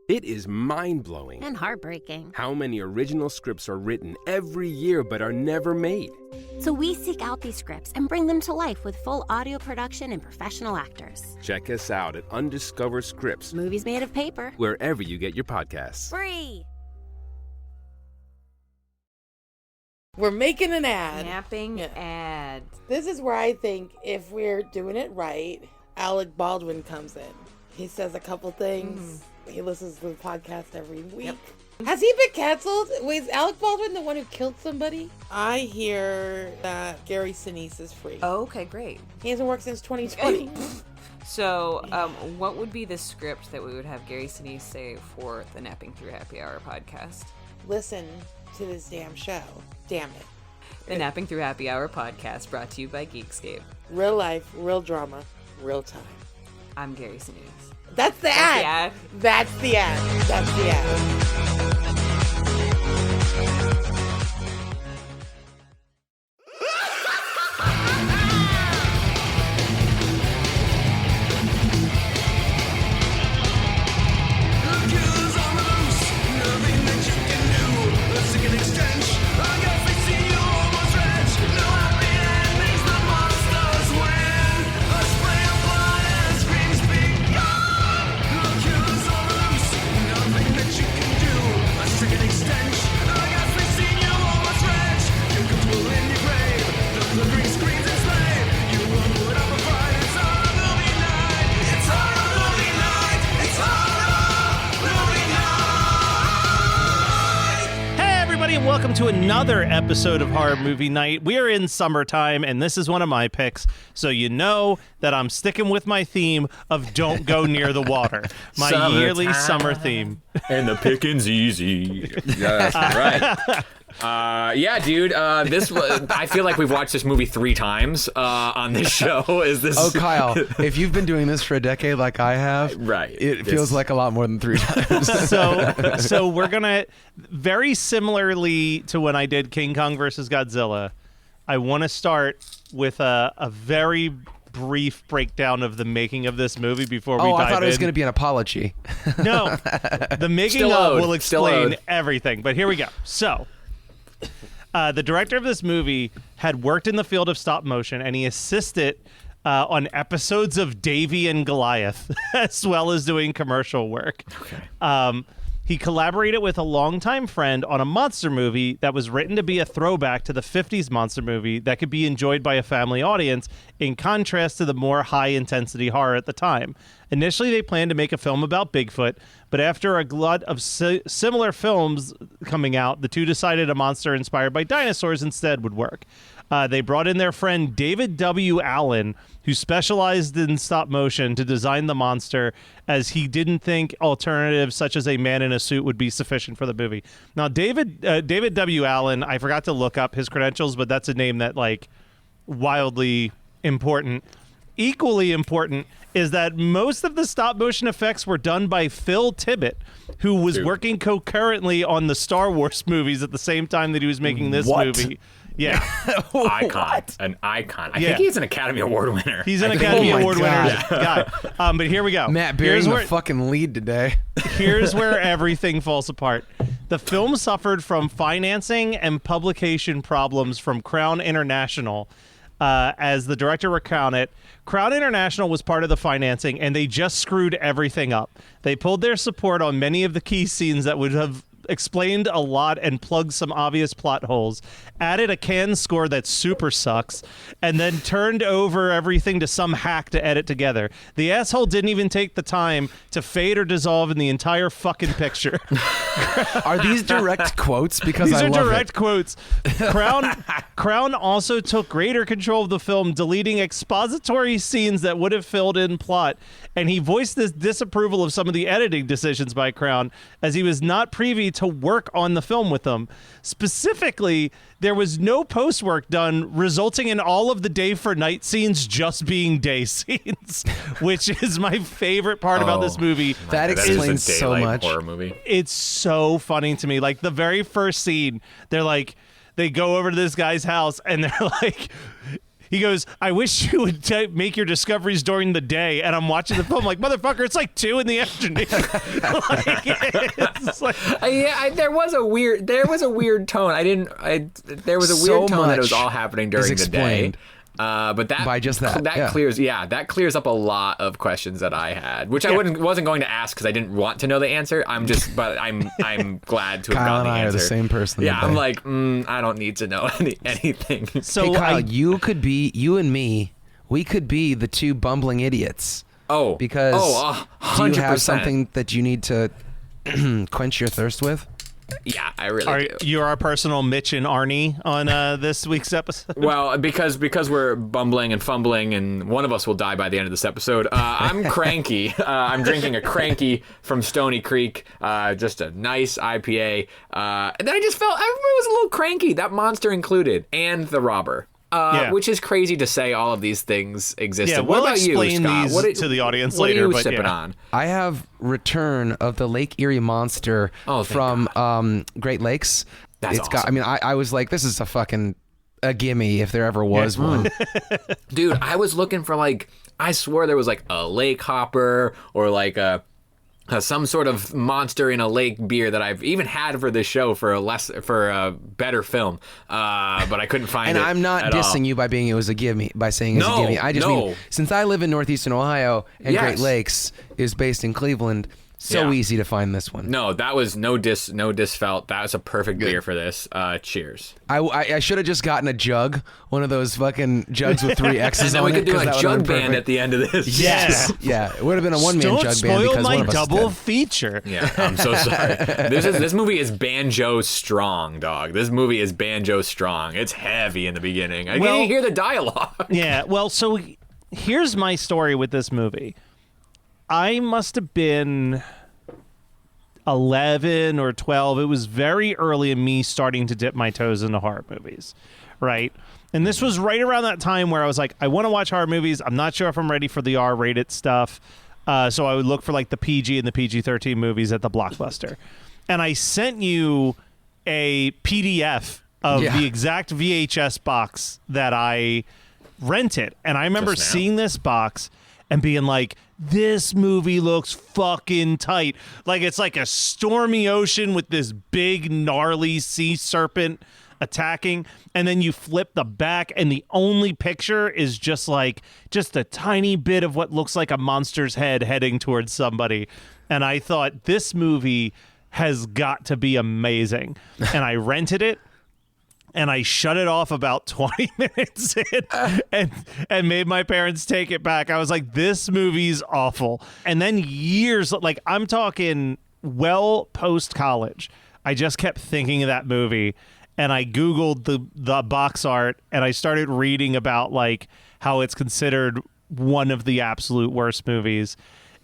It is mind-blowing. And heartbreaking. How many original scripts are written every year but are never made? So we seek out these scripts and bring them to life with full audio production and professional actors. Check us out at Undiscovered Scripts. Movies made of paper. Wherever you get your podcasts. Free! We're making an ad. Napping ad. This is where I think if we're doing it right, Alec Baldwin comes in. He says a couple things. He listens to the podcast every week. Yep. Has he been canceled? Wait, is Alec Baldwin the one who killed somebody? I hear that Gary Sinise is free. Oh, okay, great. He hasn't worked since 2020. So, what would be the script that we would have Gary Sinise say for the Napping Through Happy Hour podcast? Listen to this damn show. Damn it. The Napping Through Happy Hour podcast brought to you by Geekscape. Real life, real drama, real time. I'm Gary Sinise. That's the ad. That's the ad. That's the ad. Welcome to another episode of Horror Movie Night. We are in summertime, and this is one of my picks, so you know that I'm sticking with my theme of don't go near the water. My yearly summer theme. And the picking's easy. Yeah, right. Yeah, dude. I feel like we've watched this movie 3 times on this show. Is this? Oh, Kyle, if you've been doing this for a decade like I have, right? It feels like a lot more than 3 times. So we're gonna, very similarly to when I did King Kong versus Godzilla, I want to start with a very brief breakdown of the making of this movie before we dive in. I thought it was going to be an apology. No, the making of will explain everything. But here we go. So. The director of this movie had worked in the field of stop motion, and he assisted on episodes of Davey and Goliath, as well as doing commercial work. Okay. He collaborated with a longtime friend on a monster movie that was written to be a throwback to the 50s monster movie that could be enjoyed by a family audience, in contrast to the more high-intensity horror at the time. Initially, they planned to make a film about Bigfoot, but after a glut of similar films coming out, the two decided a monster inspired by dinosaurs instead would work. They brought in their friend David W. Allen, who specialized in stop motion, to design the monster, as he didn't think alternatives such as a man in a suit would be sufficient for the movie. Now, David W. Allen, I forgot to look up his credentials, but that's a name that, like, wildly important. Equally important is that most of the stop motion effects were done by Phil Tippett, who was working concurrently on the Star Wars movies at the same time that he was making this movie. Yeah. Icon. An icon. I think he's an Academy Award winner. He's an Academy Award winner guy. But here we go. Matt bearing the fucking lead today. Here's where everything falls apart. The film suffered from financing and publication problems from Crown International. As the director recounted, Crown International was part of the financing, and they just screwed everything up. They pulled their support on many of the key scenes that would have explained a lot and plugged some obvious plot holes, added a canned score that super sucks, and then turned over everything to some hack to edit together. The asshole didn't even take the time to fade or dissolve in the entire fucking picture. Are these direct quotes? Because these I are love direct quotes. Crown also took greater control of the film, deleting expository scenes that would have filled in plot, and he voiced this disapproval of some of the editing decisions by Crown, as he was not privy to work on the film with them. Specifically, there was no post work done, resulting in all of the day for night scenes just being day scenes, which is my favorite part about this movie. That explains so much. Horror movie. It's so funny to me. Like, the very first scene, they go over to this guy's house and they're like, He goes, I wish you would make your discoveries during the day. And I'm watching the film like, motherfucker, it's like 2 in the afternoon. There was a weird tone. There was a weird tone that it was all happening during the day. But that by just that clears up a lot of questions that I had, which I wasn't going to ask because I didn't want to know the answer. I'm glad to have Kyle gotten and the I answer. are the same person. Yeah, I'm like, I don't need to know anything. So hey, Kyle, you and me, we could be the 2 bumbling idiots. Oh, because 100%. do you have something that you need to quench your thirst with? Yeah, I really do. You're our personal Mitch and Arnie on this week's episode. Well, because we're bumbling and fumbling, and one of us will die by the end of this episode. I'm cranky. I'm drinking a cranky from Stony Creek, just a nice IPA. And then I just felt everybody was a little cranky, that monster included, and the robber. Which is crazy to say all of these things existed. Yeah, what we'll about you, explain Scott? these to the audience what later. What are you sipping on? I have Return of the Lake Erie Monster from Great Lakes. That's awesome. awesome. I was like, this is a gimme if there ever was one. Dude, I was looking for I swore there was a lake hopper or some sort of monster in a lake beer that I've even had for this show for a better film, but I couldn't find it. And I'm not dissing you by saying it was a gimme. I just mean, since I live in northeastern Ohio and Great Lakes is based in Cleveland, easy to find this one. No, that was no diss felt. That was a perfect beer for this. Cheers. I should have just gotten a jug, one of those fucking jugs with 3 X's and then on it. we could do a jug band at the end of this. Yes. Yeah, it would have been a one-man jug band because one of us Don't spoil my double feature. Yeah, I'm so sorry. This movie is banjo strong, dog. This movie is banjo strong. It's heavy in the beginning. I can't hear the dialogue. Yeah, well, so here's my story with this movie. I must have been 11 or 12. It was very early in me starting to dip my toes into horror movies, right? And this was right around that time where I was like, I want to watch horror movies. I'm not sure if I'm ready for the R-rated stuff. So I would look for the PG and the PG-13 movies at the Blockbuster. And I sent you a PDF of the exact VHS box that I rented. And I remember seeing this box and being like, this movie looks fucking tight. It's like a stormy ocean with this big, gnarly sea serpent attacking. And then you flip the back, and the only picture is just a tiny bit of what looks like a monster's head heading towards somebody. And I thought, this movie has got to be amazing. And I rented it. And I shut it off about 20 minutes in and made my parents take it back. I was like, this movie's awful. And then years, I'm talking post-college, I just kept thinking of that movie. And I Googled the box art, and I started reading about how it's considered one of the absolute worst movies.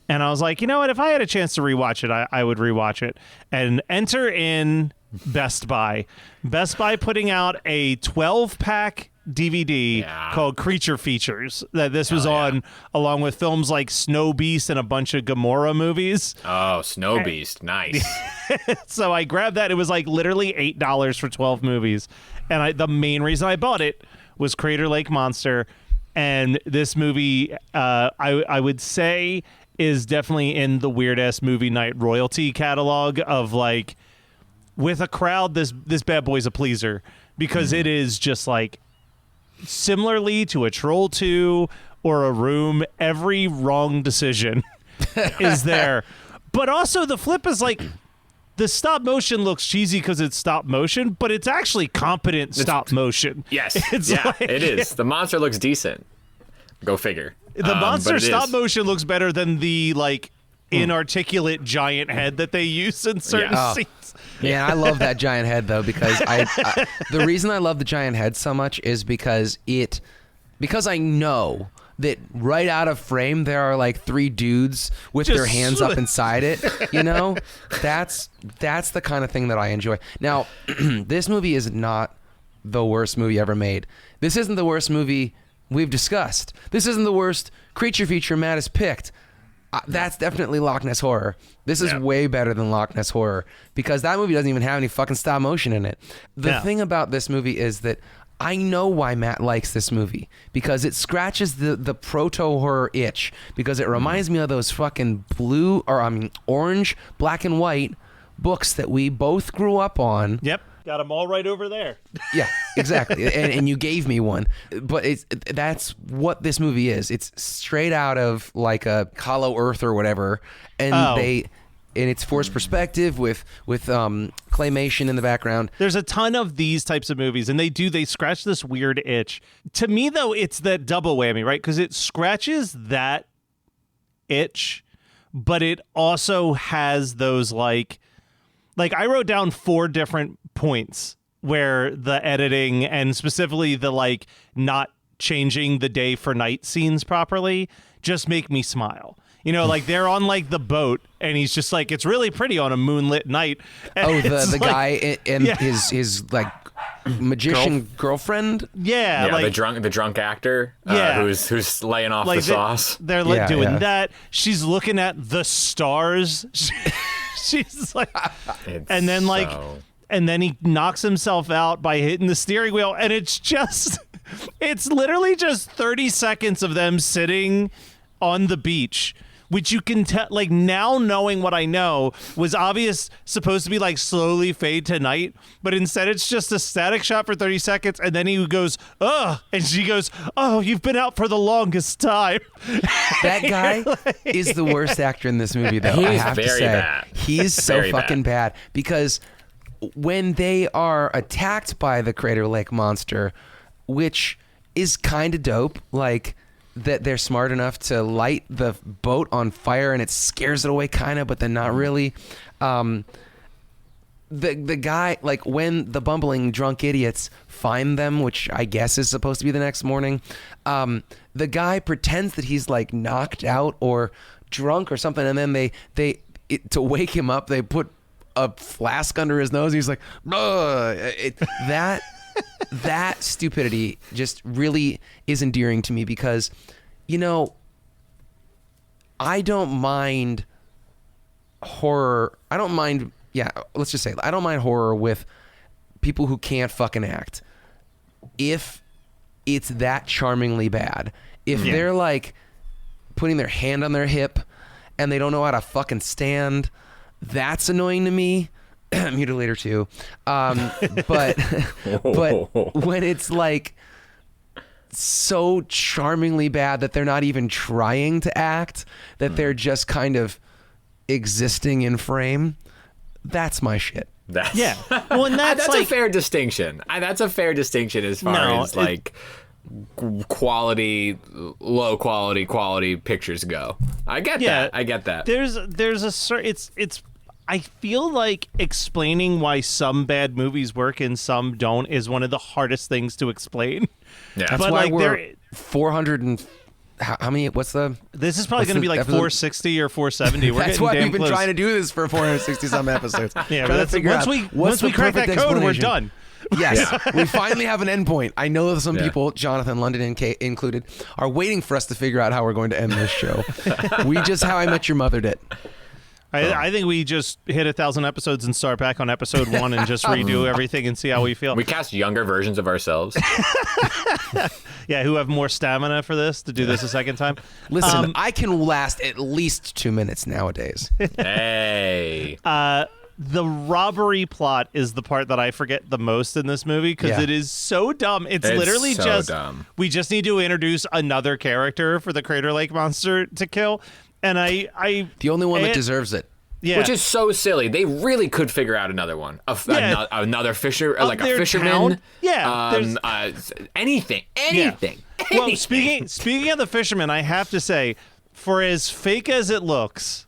And I was like, you know what? If I had a chance to rewatch it, I would rewatch it. And enter in Best Buy. Best Buy putting out a 12-pack DVD called Creature Features that this was on, along with films like Snow Beast and a bunch of Gamora movies. Oh, Snow Beast. Nice. So I grabbed that. It was literally $8 for 12 movies. And the main reason I bought it was Crater Lake Monster. And this movie, I would say, is definitely in the weird-ass movie night royalty catalog of with a crowd, this bad boy's a pleaser because it is just similarly to a Troll 2 or a Room, every wrong decision is there. But also the flip is the stop motion looks cheesy because it's stop motion, but it's actually competent stop motion. Yes. It is. The monster looks decent. Go figure. The monster stop motion looks better than the inarticulate giant head that they use in certain scenes. Yeah, I love that giant head though because the reason I love the giant head so much is because I know that right out of frame there are 3 dudes with their hands up inside it. That's the kind of thing that I enjoy. Now, this movie is not the worst movie ever made. This isn't the worst movie we've discussed. This isn't the worst creature feature Matt has picked. That's definitely Loch Ness Horror. This is way better than Loch Ness Horror because that movie doesn't even have any fucking stop motion in it. The thing about this movie is that I know why Matt likes this movie, because it scratches the proto-horror itch, because it reminds me of those fucking orange, black and white books that we both grew up on. Yep. Got them all right over there. Yeah, exactly. and you gave me one. But that's what this movie is. It's straight out of like a Hollow Earth or whatever. And it's forced perspective with claymation in the background. There's a ton of these types of movies, and they scratch this weird itch. To me, though, it's that double whammy, right? Because it scratches that itch, but it also has those like I wrote down 4 different points where the editing and specifically the like not changing the day for night scenes properly just make me smile. Like they're on like the boat and he's just like, it's really pretty on a moonlit night. And the guy and his like magician girlfriend. Yeah. Like, the drunk actor. Who's laying off like the sauce. They're like doing that. She's looking at the stars. She's like, and then he knocks himself out by hitting the steering wheel, and it's literally just 30 seconds of them sitting on the beach, which you can tell, like, now knowing what I know, was supposed to be like slowly fade to night, but instead it's just a static shot for 30 seconds, and then he goes, ugh, and she goes, oh, you've been out for the longest time. That guy is the worst actor in this movie, though. He's I have to very say. bad. He's so Very fucking bad, because when they are attacked by the Crater Lake monster, which is kind of dope, like that they're smart enough to light the boat on fire and it scares it away kind of, but then not really. The guy, like when the bumbling drunk idiots find them, which I guess is supposed to be the next morning, the guy pretends that he's like knocked out or drunk or something, and then to wake him up, they put a flask under his nose. He's like, that stupidity just really is endearing to me, because, I don't mind horror. Let's just say I don't mind horror with people who can't fucking act. If it's that charmingly bad, if they're like putting their hand on their hip and they don't know how to fucking stand, that's annoying to me. Mutilator too. But when it's like so charmingly bad that they're not even trying to act, that they're just kind of existing in frame, that's my shit. Well, and that's a fair distinction. That's a fair distinction as far as like quality, low quality pictures go. I get that. There's a certain, it's I feel like explaining why some bad movies work and some don't is one of the hardest things to explain. Yeah, that's why we're 400 and how many? This is probably going to be like episode? 460 or 470. That's why we've been trying to do this for 460 some episodes. Yeah, but once we crack that code, we're done. Yes, we finally have an endpoint. I know that some people, Jonathan London included, are waiting for us to figure out how we're going to end this show. We just How I Met Your Mother did. I think we just hit 1,000 episodes and start back on episode 1 and just redo everything and see how we feel. We cast younger versions of ourselves. Yeah, who have more stamina for this to do this a second time. Listen, I can last at least 2 minutes nowadays. Hey. The robbery plot is the part that I forget the most in this movie, because it is so dumb. It's literally so just dumb. We just need to introduce another character for the Crater Lake monster to kill. And the only one that deserves it. Yeah. Which is so silly. They really could figure out another one. Another fisher, like a fisherman. Town? Yeah. Anything. Yeah. Well, speaking of the fisherman, I have to say, for as fake as it looks,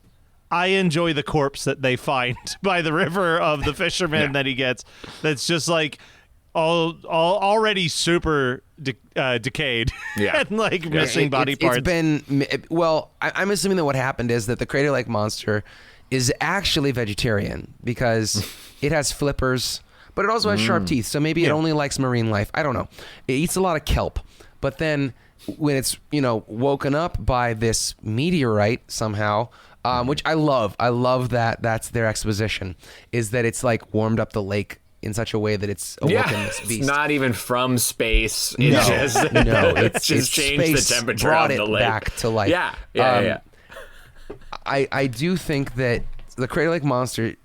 I enjoy the corpse that they find by the river of the fisherman that he gets. That's just like all already super decayed and like missing body parts. I'm assuming that what happened is that the Crater Lake monster is actually vegetarian, because it has flippers, but it also has sharp teeth. So maybe it only likes marine life. I don't know. It eats a lot of kelp, but then when it's woken up by this meteorite somehow, which I love that that's their exposition, is that it's like warmed up the lake in such a way that it's awoken this beast. It's not even from space. It It's just changed space the temperature brought of the it lake. back to life. Yeah. I do think that the Crater Lake monster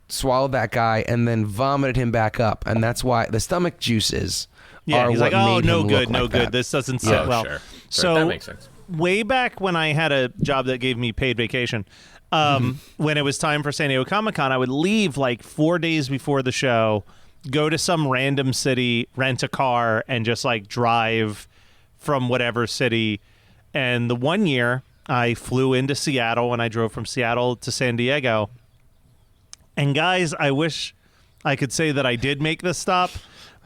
swallowed that guy and then vomited him back up, and that's why the stomach juices are he's what like, oh, made no him good, look no like good. that. This doesn't sit well. Sure. So that makes sense. way back when I had a job that gave me paid vacation, when it was time for San Diego Comic-Con, I would leave like 4 days before the show, go to some random city, rent a car, and just like drive from whatever city. And the one year I flew into Seattle and I drove from Seattle to San Diego. And guys, I wish I could say that I did make this stop,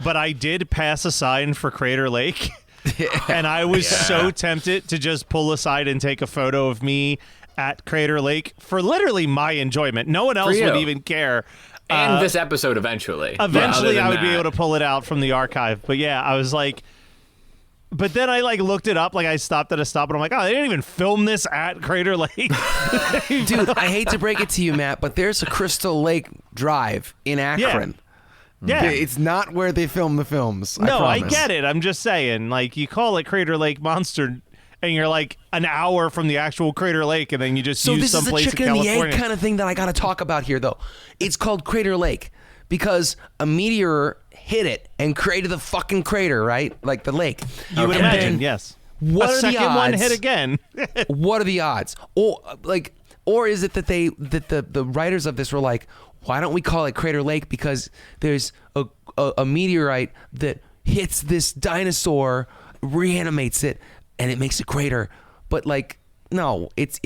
but I did pass a sign for Crater Lake. And I was so tempted to just pull aside and take a photo of me at Crater Lake for literally my enjoyment. No one else would even care. And this episode eventually. Eventually, I would be able to pull it out from the archive. But yeah, I was like... But then I like looked it up, like I stopped at a stop, and I'm like, oh, they didn't even film this at Crater Lake. Dude, I hate to break it to you, Matt, but there's a Crystal Lake Drive in Akron. Yeah. It's not where they film the films. I No, I promise. get it. I'm just saying, like, you call it Crater Lake Monster, and you're like an hour from the actual Crater Lake, and then you just So use this is the someplace in chicken and the California. egg kind of thing that I got to talk about here, though. It's called Crater Lake because a meteor hit it and created the fucking crater, right? Like the lake. You would And imagine, then yes. What a are the second one odds? hit again. What are the odds? Or is it that the writers of this were like, why don't we call it Crater Lake because there's a meteorite that hits this dinosaur, reanimates it, and it makes a crater. But like, no, it's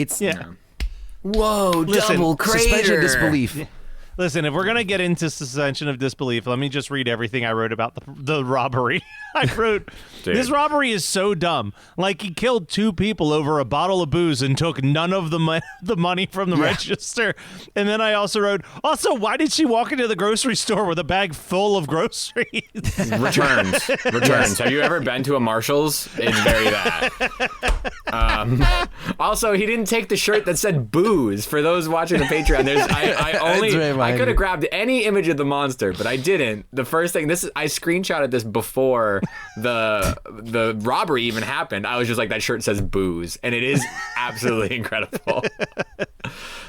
Whoa, Listen, double crater. suspension of disbelief. Listen, if we're going to get into suspension of disbelief, let me just read everything I wrote about the robbery. I wrote, this robbery is so dumb. Like, he killed 2 people over a bottle of booze and took none of the money from the register. And then I also wrote, also, why did she walk into the grocery store with a bag full of groceries? Returns. Have you ever been to a Marshall's? It's very that. Also, he didn't take the shirt that said booze. For those watching the Patreon, I could have grabbed any image of the monster, but I didn't. The first thing, I screenshotted this before the robbery even happened. I was just like, that shirt says booze, and it is absolutely incredible.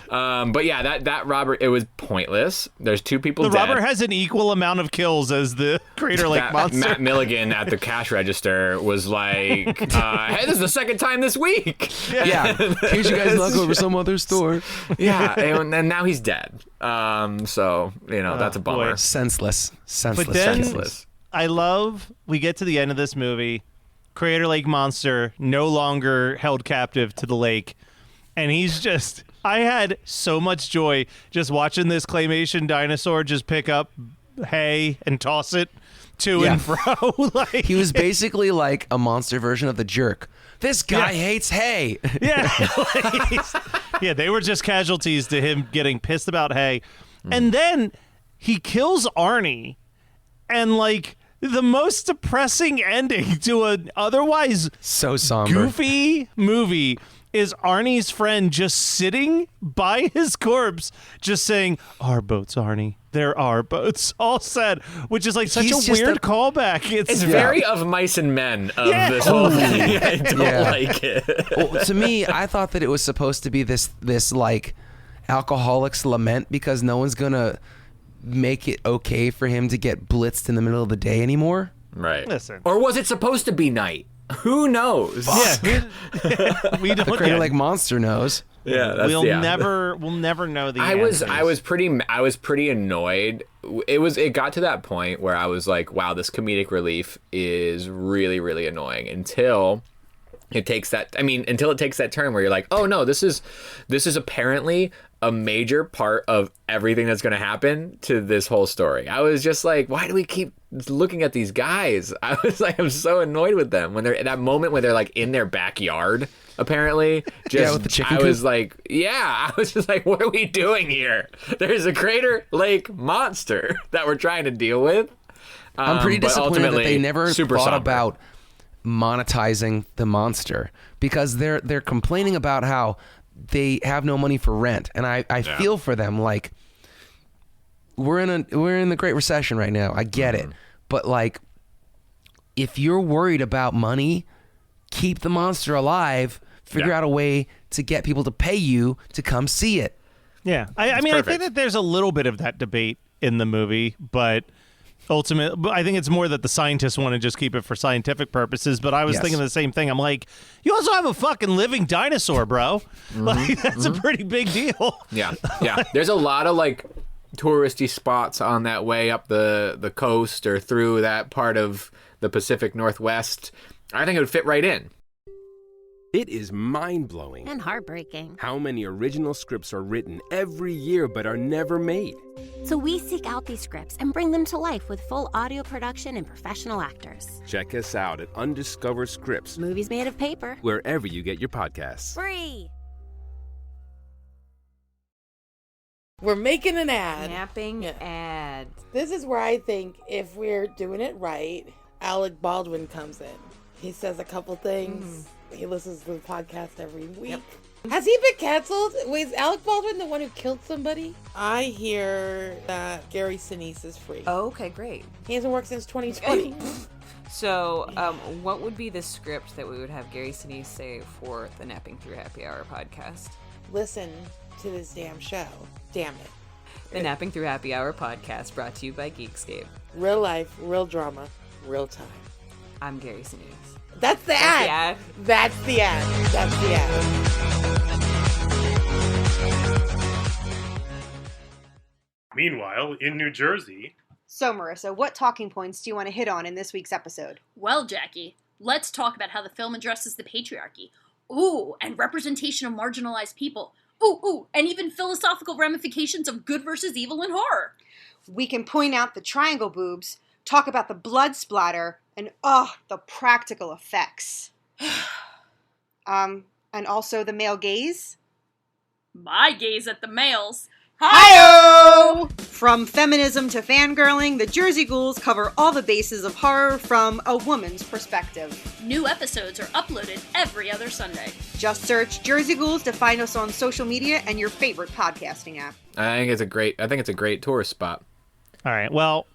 But yeah, that robbery, it was pointless. There's 2 people dead. The robber has an equal amount of kills as the Crater Lake monster. Matt Milligan at the cash register was like, hey, this is the second time this week. Yeah. Here's you guys knock over some other store. Yeah, and now he's dead. So, that's a bummer. Boy. Senseless. But then Senseless. I love, we get to the end of this movie, Crater Lake monster no longer held captive to the lake. And he's just, I had so much joy just watching this claymation dinosaur just pick up hay and toss it to and fro. Like, He was basically like a monster version of the Jerk. This guy hates hay. yeah. Yeah, they were just casualties to him getting pissed about hay. And then he kills Arnie. And like the most depressing ending to an otherwise So somber. goofy movie is Arnie's friend just sitting by his corpse, just saying, "Our boats, Arnie. There are boats." All said, which is like such He's a just weird a- callback. It's very of Mice and Men of this whole thing. I don't like it. Well, to me, I thought that it was supposed to be this like alcoholic's lament because no one's gonna make it okay for him to get blitzed in the middle of the day anymore. Right. Listen. Or was it supposed to be night? Who knows? Yeah, we don't. The Crater Lake monster knows. Yeah, that's, We'll never know the answers. I was pretty annoyed. It got to that point where I was like, wow, this comedic relief is really, really annoying until it takes that turn where you're like, oh no, this is apparently a major part of everything that's going to happen to this whole story. I was just like, why do we keep looking at these guys? I was like, I'm so annoyed with them when they're at that moment when they're like in their backyard. Apparently, just with the chicken I coop. was just like, what are we doing here? There's a Crater Lake monster that we're trying to deal with. I'm pretty but disappointed that ultimately, they never super thought somber. about monetizing the monster because they're complaining about how they have no money for rent, and I feel for them. Like, we're in the Great Recession right now. I get it. But like, if you're worried about money, keep the monster alive. Figure out a way to get people to pay you to come see it. Yeah. I mean, perfect. I think that there's a little bit of that debate in the movie, but ultimately, I think it's more that the scientists want to just keep it for scientific purposes. But I was thinking the same thing. I'm like, you also have a fucking living dinosaur, bro. Like, that's a pretty big deal. Yeah. There's a lot of like touristy spots on that way up the coast or through that part of the Pacific Northwest. I think it would fit right in. It is mind-blowing And heartbreaking. how many original scripts are written every year but are never made. So we seek out these scripts and bring them to life with full audio production and professional actors. Check us out at Undiscovered Scripts, Movies made of paper. wherever you get your podcasts. Free. We're making an ad. Napping ad. This is where I think if we're doing it right, Alec Baldwin comes in. He says a couple things. He listens to the podcast every week. Has he been canceled? Was Alec Baldwin the one who killed somebody? I hear that Gary Sinise is free. Oh, okay, great. He hasn't worked since 2020. So, what would be the script that we would have Gary Sinise say for the Napping Through Happy Hour podcast? Listen to this damn show. Damn it. The Napping Through Happy Hour podcast brought to you by Geekscape. Real life, real drama, real time. I'm Gary Sinise. That's the ad. That's the ad. That's the ad. Meanwhile, in New Jersey... So, Marissa, what talking points do you want to hit on in this week's episode? Well, Jackie, let's talk about how the film addresses the patriarchy. Ooh, and representation of marginalized people. Ooh, and even philosophical ramifications of good versus evil in horror. We can point out the triangle boobs, talk about the blood splatter, and the practical effects. And also the male gaze. My gaze at the males. Hi-oh! From feminism to fangirling, the Jersey Ghouls cover all the bases of horror from a woman's perspective. New episodes are uploaded every other Sunday. Just search Jersey Ghouls to find us on social media and your favorite podcasting app. I think it's a great tourist spot. All right. Well,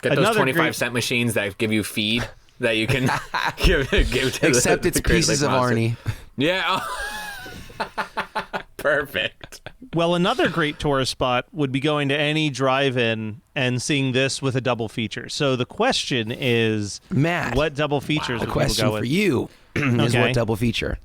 get those 25-cent machines that give you feed that you can give to Except it's pieces of Arnie. Yeah. Perfect. Well, another great tourist spot would be going to any drive-in and seeing this with a double feature. So the question is, Matt, what double features the would question people go for with? you is what double feature?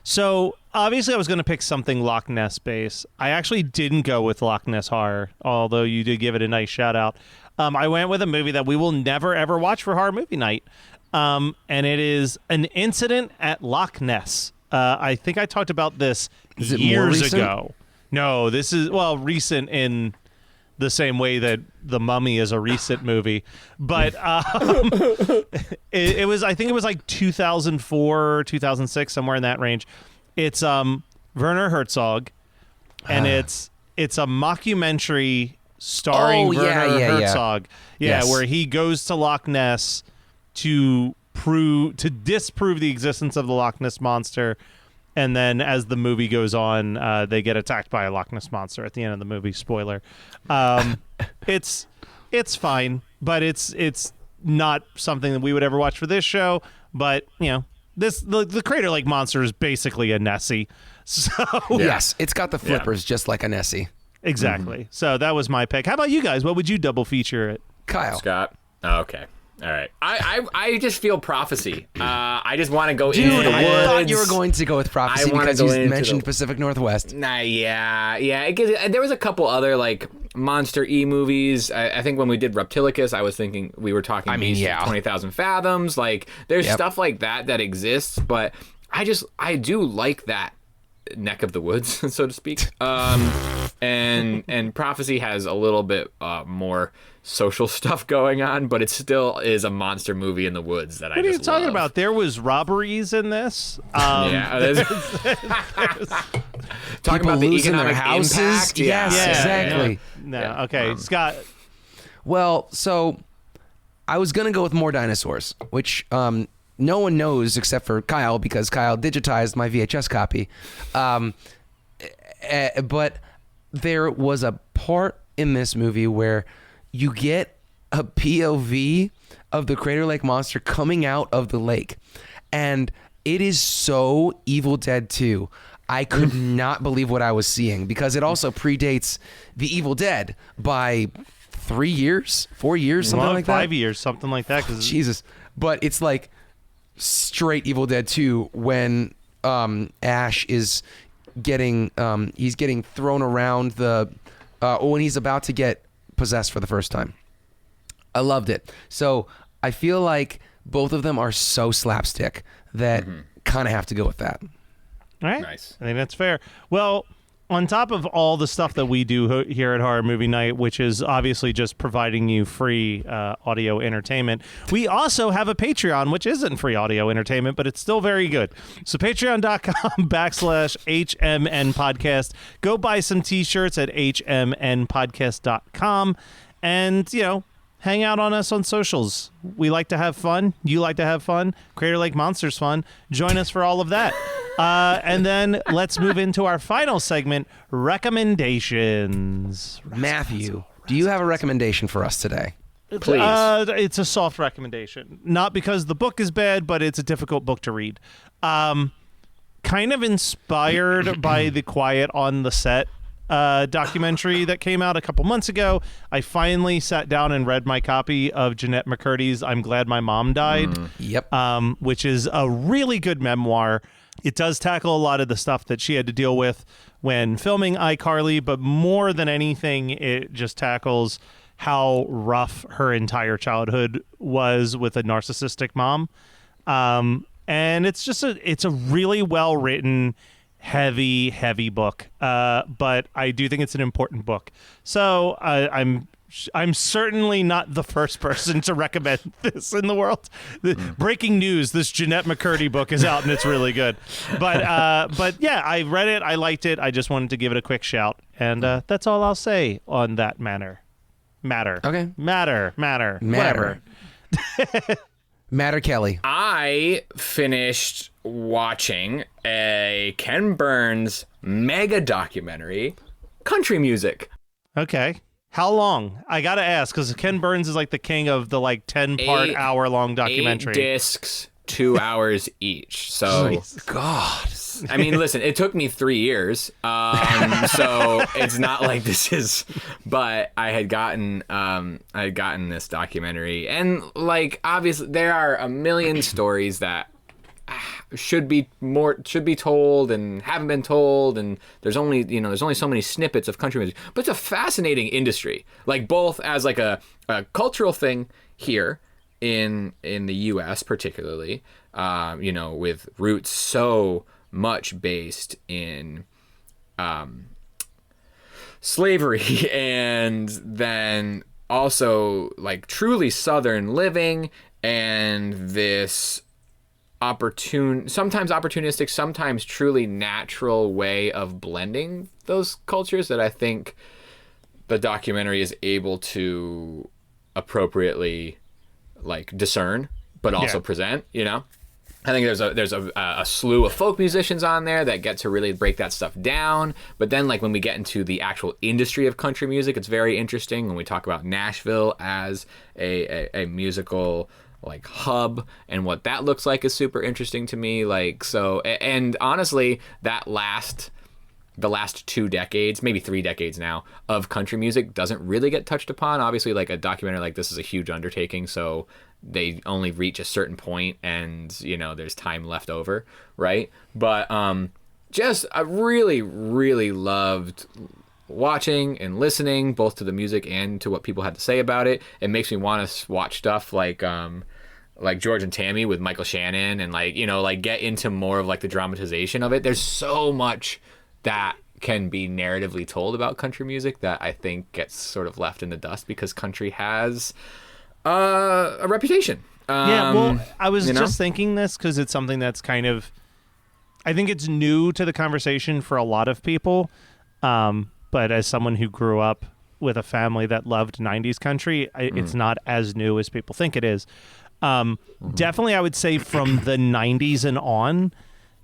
So obviously I was going to pick something Loch Ness based. I actually didn't go with Loch Ness Horror, although you did give it a nice shout out. I went with a movie that we will never ever watch for horror movie night. And it is An Incident at Loch Ness. I think I talked about this years ago. No, this is, recent in the same way that The Mummy is a recent movie. But it was, I think it was like 2004, 2006, somewhere in that range. It's Werner Herzog, and it's a mockumentary starring Werner Herzog. Yeah, Yes. where he goes to Loch Ness to disprove the existence of the Loch Ness Monster. And then as the movie goes on, they get attacked by a Loch Ness Monster at the end of the movie. Spoiler. It's fine, but it's not something that we would ever watch for this show. But, you know, the Crater Lake Monster is basically a Nessie. So Yes, it's got the flippers just like a Nessie. Exactly. So that was my pick. How about you guys? What would you double feature it? Kyle. Scott. Oh, okay. All right. I just feel prophecy. I just want to go into the woods. I thought you were going to go with prophecy because you mentioned Pacific Northwest. Nah, yeah. There was a couple other like monster-y movies. I think when we did Reptilicus, I was thinking we were talking 20,000 Fathoms. Like there's stuff like that exists, but I do like that neck of the woods, so to speak. And prophecy has a little bit more social stuff going on, but it still is a monster movie in the woods that I just love. What are you talking about? There was robberies in this. Talking about the losing economic their houses. impact. Yes, exactly. Okay, Scott. Well, so I was gonna go with more dinosaurs, which no one knows except for Kyle because Kyle digitized my VHS copy. But there was a part in this movie where you get a POV of the Crater Lake monster coming out of the lake. And it is so Evil Dead 2. I could not believe what I was seeing because it also predates The Evil Dead by 3 years, 4 years, something like that. 5 years, something like that. Jesus. But it's like straight Evil Dead 2 when Ash is getting he's getting thrown around when he's about to get possessed for the first time. I loved it. So I feel like both of them are so slapstick that kind of have to go with that. All right. Nice. I think that's fair. Well, on top of all the stuff that we do here at Horror Movie Night, which is obviously just providing you free audio entertainment, we also have a Patreon, which isn't free audio entertainment, but it's still very good. So patreon.com/HMN podcast. Go buy some t-shirts at hmnpodcast.com and, hang out on us on socials. We like to have fun. You like to have fun. Crater Lake Monsters fun. Join us for all of that. And then let's move into our final segment, recommendations. Matthew, do you have a recommendation for us today? Please. It's a soft recommendation. Not because the book is bad, but it's a difficult book to read. Kind of inspired by the Quiet on the Set documentary that came out a couple months ago. I finally sat down and read my copy of Jeanette McCurdy's I'm Glad My Mom Died. Yep. Which is a really good memoir. It does tackle a lot of the stuff that she had to deal with when filming iCarly, but more than anything, it just tackles how rough her entire childhood was with a narcissistic mom. And it's just it's a really well written, heavy book, but I do think it's an important book. So I'm certainly not the first person to recommend this in the world. Breaking news: this Jeanette McCurdy book is out and it's really good. But yeah, I read it, I liked it. I just wanted to give it a quick shout, and that's all I'll say on that matter. Okay. Matter. Whatever. Matter Kelly. I finished watching a Ken Burns mega documentary, Country Music. Okay. How long? I gotta ask, because Ken Burns is like the king of the 10-part hour-long documentary. 8 discs, 2 hours each. So, God. I mean, listen, it took me 3 years, so it's not like this is. But I had gotten this documentary, and obviously there are a million stories that should be told and haven't been told, and there's only so many snippets of country music. But it's a fascinating industry, both as a cultural thing here in the U.S. particularly, with roots so much based in slavery, and then also truly Southern living, and this sometimes opportunistic, sometimes truly natural way of blending those cultures that I think the documentary is able to appropriately discern, but also present, I think there's a slew of folk musicians on there that get to really break that stuff down. But then when we get into the actual industry of country music, it's very interesting when we talk about Nashville as a musical hub, and what that looks like is super interesting to me. And honestly, the last 2 decades, maybe 3 decades now, of country music doesn't really get touched upon. Obviously, a documentary like this is a huge undertaking, so they only reach a certain point, and there's time left over, right? But I really, really loved watching and listening both to the music and to what people had to say about it. It makes me want to watch stuff like George and Tammy with Michael Shannon, and get into more of the dramatization of it. There's so much that can be narratively told about country music that I think gets sort of left in the dust because country has a reputation. Yeah, well, I was just thinking this because it's something that's kind of, I think it's new to the conversation for a lot of people. But as someone who grew up with a family that loved 90s country, it's not as new as people think it is. Definitely, I would say from the 90s and on,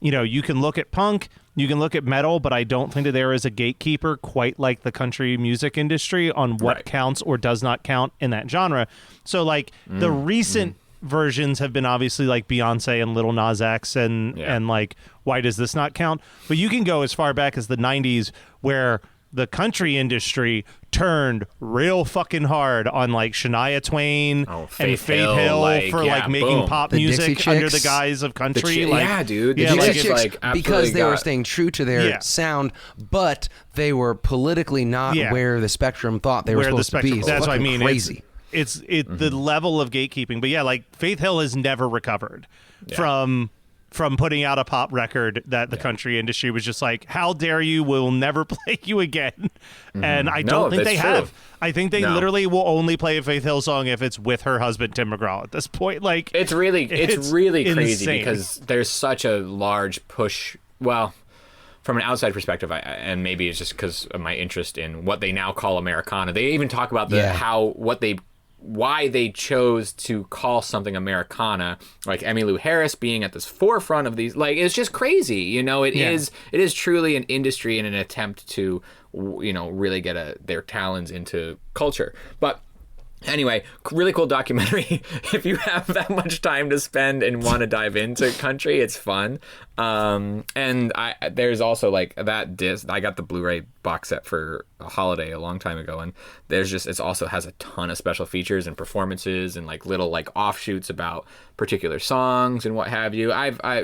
you can look at punk, you can look at metal, but I don't think that there is a gatekeeper quite like the country music industry on what counts or does not count in that genre. So like the recent versions have been obviously like Beyonce and Lil Nas X and like, why does this not count? But you can go as far back as the 90s where the country industry turned real fucking hard on like Shania Twain and Faith Hill for like making pop The music Dixie under the Chicks. guys of country. Dude. The Yeah, Dixie like, Chicks, like, absolutely because they were staying true to their sound, but they were politically not where the spectrum thought they were supposed to be. That's what I mean. Crazy. It's the level of gatekeeping. But yeah, like Faith Hill has never recovered from putting out a pop record that the country industry was just like, how dare you, we'll never play you again. And I don't think they have. I think they literally will only play a Faith Hill song if it's with her husband Tim McGraw at this point. Like it's really crazy insane. because there's such a large push. Well, from an outside perspective, and maybe it's just because of my interest in what they now call Americana. They even talk about why they chose to call something Americana, like Emmylou Harris being at this forefront of these. Like, it's just crazy. It is truly an industry and an attempt to, really get their talents into culture. But anyway, really cool documentary. If you have that much time to spend and want to dive into country, it's fun. And there's also like that disc. I got the Blu-ray box set for a holiday a long time ago, and it also has a ton of special features and performances and like little like offshoots about particular songs and what have you.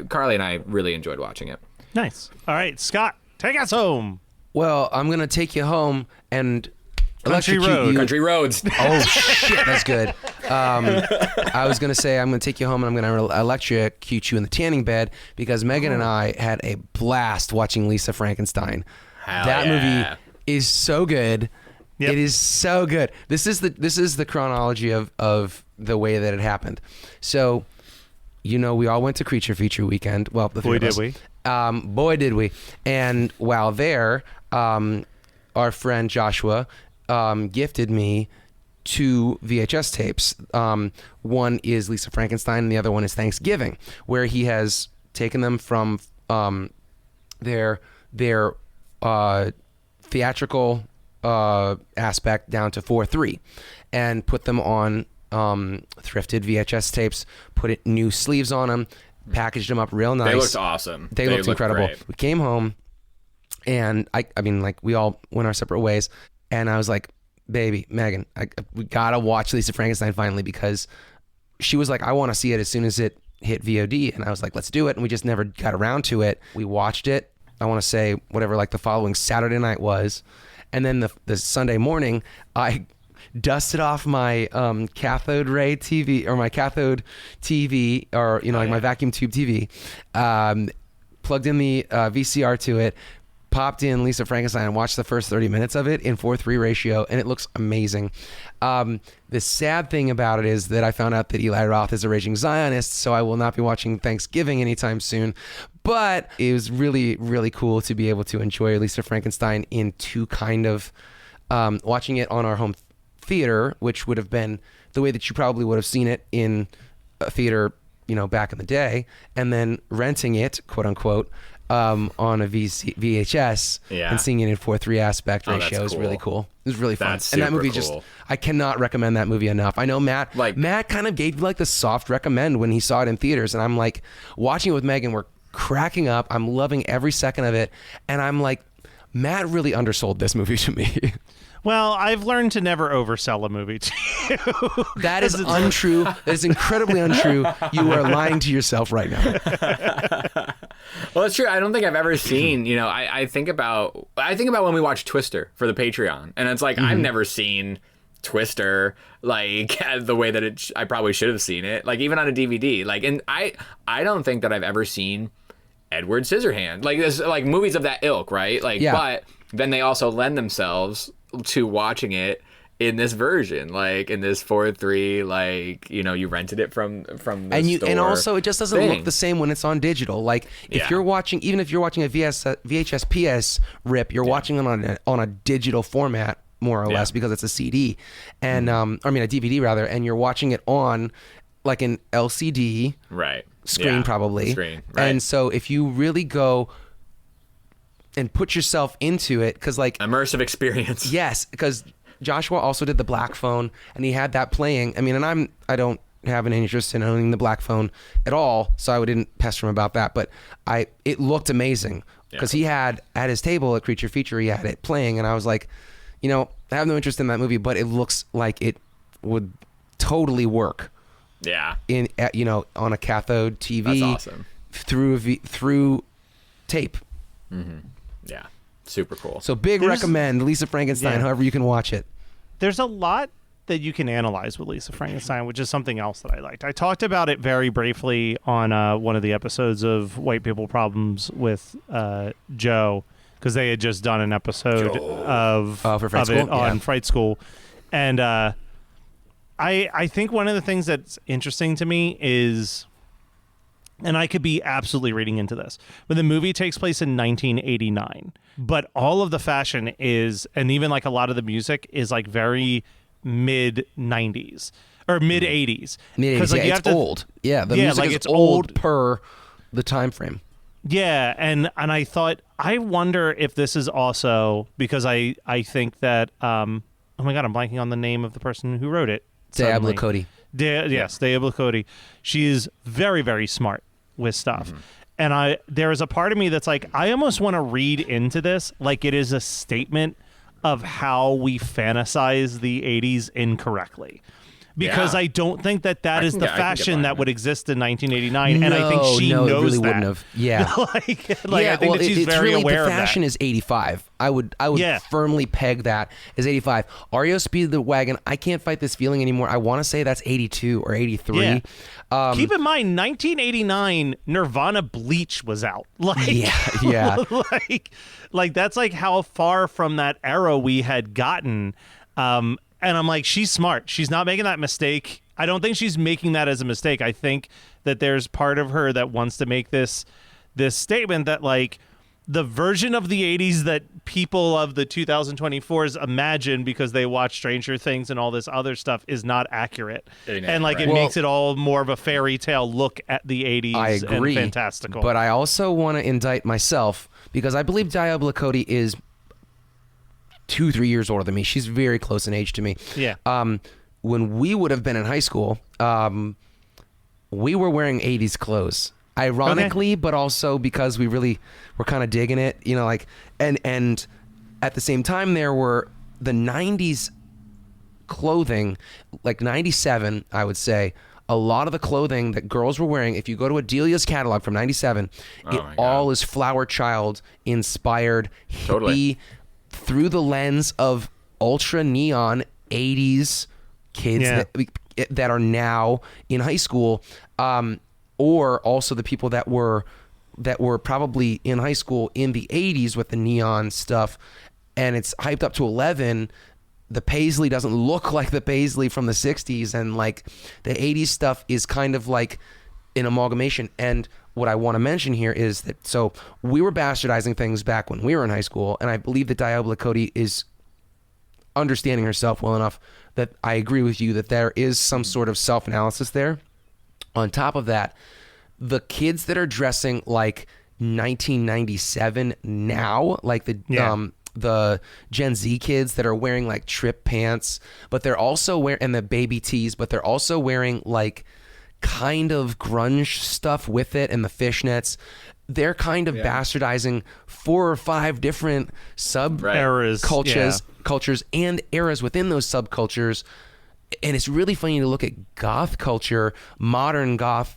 Carly and I really enjoyed watching it. Nice. All right, Scott, take us home. Well, I'm gonna take you home and Country Roads. Oh shit, that's good. I was gonna say I'm gonna take you home and I'm gonna electrocute you in the tanning bed because Megan and I had a blast watching Lisa Frankenstein. That movie is so good. Yep. It is so good. This is the chronology of the way that it happened. So, we all went to Creature Feature Weekend. Well, the three of us. Boy, did we. And while there, our friend Joshua gifted me 2 VHS tapes. One is Lisa Frankenstein and the other one is Thanksgiving, where he has taken them from their theatrical aspect down to 4:3 and put them on thrifted VHS tapes, put new sleeves on them, packaged them up real nice. They looked awesome. They looked incredible. Great. We came home and I mean, like, we all went our separate ways. And I was like, baby, Megan, we gotta watch Lisa Frankenstein finally, because she was like, I want to see it as soon as it hit VOD. And I was like, let's do it. And we just never got around to it. We watched it, I want to say whatever, like the following Saturday night was. And then the Sunday morning, I dusted off my cathode ray TV or my cathode TV or, like my vacuum tube TV, plugged in the VCR to it, popped in Lisa Frankenstein and watched the first 30 minutes of it in 4:3 ratio, and it looks amazing. The sad thing about it is that I found out that Eli Roth is a raging Zionist, so I will not be watching Thanksgiving anytime soon. But it was really, really cool to be able to enjoy Lisa Frankenstein in two kind of watching it on our home theater, which would have been the way that you probably would have seen it in a theater, back in the day, and then renting it, quote unquote, on a VHS and seeing it in 4:3 aspect ratio is really cool. It was really fun. And that movie I cannot recommend that movie enough. I know Matt kind of gave like the soft recommend when he saw it in theaters, and I'm like watching it with Megan, we're cracking up. I'm loving every second of it. And I'm like, Matt really undersold this movie to me. Well, I've learned to never oversell a movie to you. That is untrue. That is incredibly untrue. You are lying to yourself right now. Well, it's true. I don't think I've ever seen, I think about when we watch Twister for the Patreon, and it's like, I've never seen Twister like the way that I probably should have seen it, like even on a DVD. Like, and I don't think that I've ever seen Edward Scissorhand, like this, like movies of that ilk, right? Like, but then they also lend themselves to watching it in this version, like in this 4:3, like, you rented it from the store. And also it just doesn't look the same when it's on digital. Like if you're watching, even if you're watching a VHS PS rip, you're watching it on a digital format, more or less, because it's a CD, and a DVD rather, and you're watching it on like an LCD screen probably. Screen, right. And so if you really go and put yourself into it, because like immersive experience. Yes, because Joshua also did the black phone, and he had that playing. I mean, and I don't have an interest in owning the black phone at all, so I didn't pester him about that. But it looked amazing because he had at his table at Creature Feature, he had it playing, and I was like, you know, I have no interest in that movie, but it looks like it would totally work. Yeah. On a cathode TV. That's awesome. Through tape. Mm-hmm. Yeah. Super cool. So recommend Lisa Frankenstein, however you can watch it. There's a lot that you can analyze with Lisa Frankenstein, which is something else that I liked. I talked about it very briefly on one of the episodes of White People Problems with Joe, because they had just done an episode of it on Fright School. And I think one of the things that's interesting to me is, and I could be absolutely reading into this, but the movie takes place in 1989, but all of the fashion is, and even like a lot of the music is like very mid 90s or mid 80s. Mid 80s, it's old. Yeah, the music is it's old per the time frame. Yeah, and I thought, I wonder if this is also because I think that, oh my God, I'm blanking on the name of the person who wrote it. Diablo Cody. Diablo Cody. She is very, very smart with stuff. Mm-hmm. And there is a part of me that's like, I almost want to read into this like it is a statement of how we fantasize the 80s incorrectly. Because I don't think that is the fashion that would exist in 1989, and I think she knows it really that. wouldn't have. Yeah, I think that she's very aware of that. The fashion is 85. I would firmly peg that as 85. REO Speed the Wagon. I can't fight this feeling anymore. I want to say that's 82 or 83. Yeah. Keep in mind, 1989, Nirvana Bleach was out. Like that's like how far from that era we had gotten. And I'm like, she's smart. She's not making that mistake. I don't think she's making that as a mistake. I think that there's part of her that wants to make this statement that like the version of the 80s that people of the 2024s imagine because they watch Stranger Things and all this other stuff is not accurate. And like it makes it all more of a fairy tale look at the 80s. I agree, and fantastical. But I also want to indict myself because I believe Diablo Cody is 2-3 years older than me. She's very close in age to me. Yeah. When we would have been in high school, we were wearing 80s clothes. Ironically, but also because we really were kind of digging it, you know, like, and at the same time there were the 90s clothing, like 97, I would say, a lot of the clothing that girls were wearing, if you go to Adelia's catalog from 97, it all is Flower Child inspired, hippie, through the lens of ultra neon 80s kids that are now in high school, or also the people that were probably in high school in the 80s with the neon stuff, and it's hyped up to 11. The paisley doesn't look like the paisley from the 60s, and like the 80s stuff is kind of like an amalgamation. And what I want to mention here is that, so we were bastardizing things back when we were in high school, and I believe that Diablo Cody is understanding herself well enough that I agree with you that there is some sort of self-analysis there. On top of that, the kids that are dressing like 1997 now, like the Gen Z kids that are wearing like trip pants, but they're also wearing, and the baby tees, but they're also wearing like kind of grunge stuff with it, and the fishnets. They're kind of bastardizing 4 or 5 different eras, cultures and eras within those subcultures. And it's really funny to look at goth culture, modern goth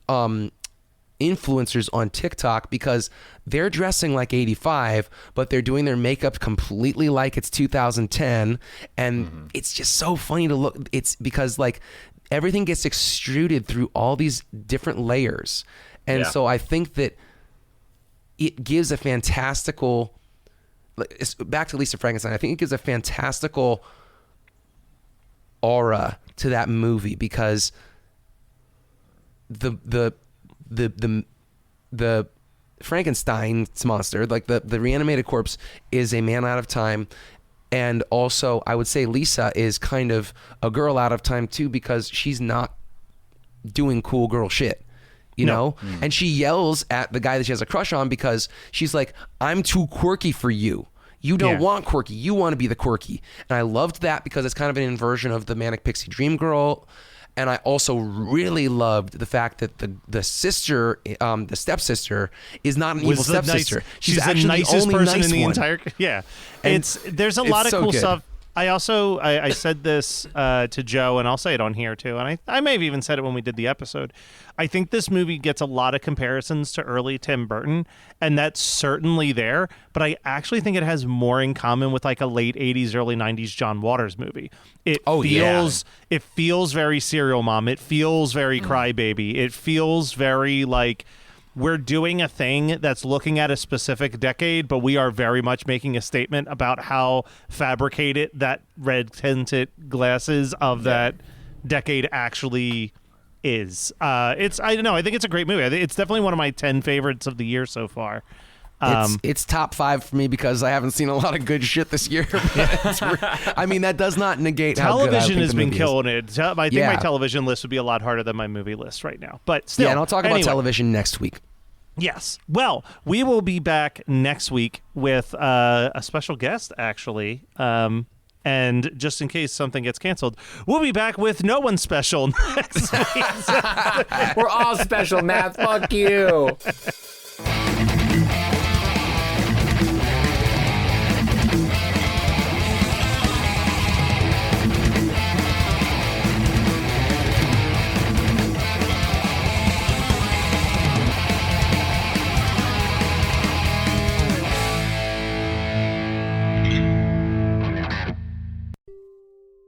influencers on TikTok, because they're dressing like 85, but they're doing their makeup completely like it's 2010. And it's just so funny to look. It's because like everything gets extruded through all these different layers. And so I think that it gives a fantastical, back to Lisa Frankenstein, I think it gives a fantastical aura to that movie, because the Frankenstein's monster, like the reanimated corpse, is a man out of time. And also I would say Lisa is kind of a girl out of time too, because she's not doing cool girl shit. You know? And she yells at the guy that she has a crush on because she's like, I'm too quirky for you. You don't want quirky. You want to be the quirky. And I loved that because it's kind of an inversion of the Manic Pixie Dream Girl. And I also really loved the fact that the sister, the stepsister, is not an evil stepsister. She's actually the nicest only person nice in the one. entire. Yeah, And there's a lot of so cool good. stuff. I said this to Joe, and I'll say it on here too, and I may have even said it when we did the episode. I think this movie gets a lot of comparisons to early Tim Burton, and that's certainly there, but I actually think it has more in common with like a late 80s, early 90s John Waters movie. It feels very Serial Mom. It feels very Crybaby. It feels very like we're doing a thing that's looking at a specific decade, but we are very much making a statement about how fabricated that red tinted glasses of that decade actually is. I don't know. I think it's a great movie. It's definitely one of my 10 favorites of the year so far. It's top 5 for me because I haven't seen a lot of good shit this year. I mean, that does not negate how good I television think has the been movie killing it. I think my Yeah. television list would be a lot harder than my movie list right now. But still, Yeah, and I'll talk about anyway. television next week. Yes. Well, we will be back next week with a special guest, actually. And just in case something gets canceled, we'll be back with no one special next week. We're all special, Matt. Fuck you.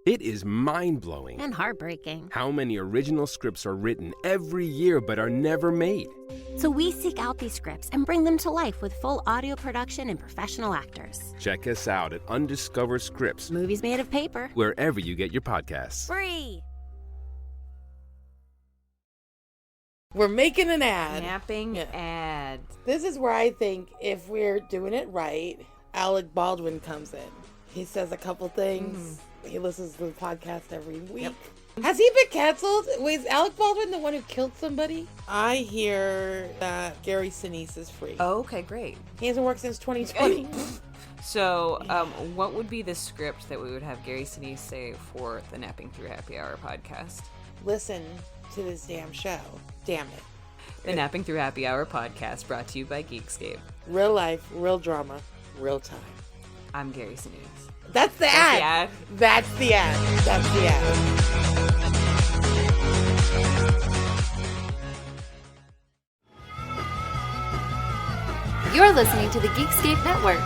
It is mind-blowing And heartbreaking. how many original scripts are written every year but are never made. So we seek out these scripts and bring them to life with full audio production and professional actors. Check us out at Undiscovered Scripts, Movies made of paper. wherever you get your podcasts. Free. We're making an ad. Napping Yeah. ad. This is where I think if we're doing it right, Alec Baldwin comes in. He says a couple things. He listens to the podcast every week. Has he been canceled? Wait, is Alec Baldwin the one who killed somebody? I hear that Gary Sinise is free. Oh, okay, great. He hasn't worked since 2020. So, what would be the script that we would have Gary Sinise say for the Napping Through Happy Hour podcast? Listen to this damn show. Damn it. The Napping Through Happy Hour podcast brought to you by Geekscape. Real life, real drama, real time. I'm Gary Sinise. That's the ad. That's the ad. That's the ad. You're listening to the Geekscape Network.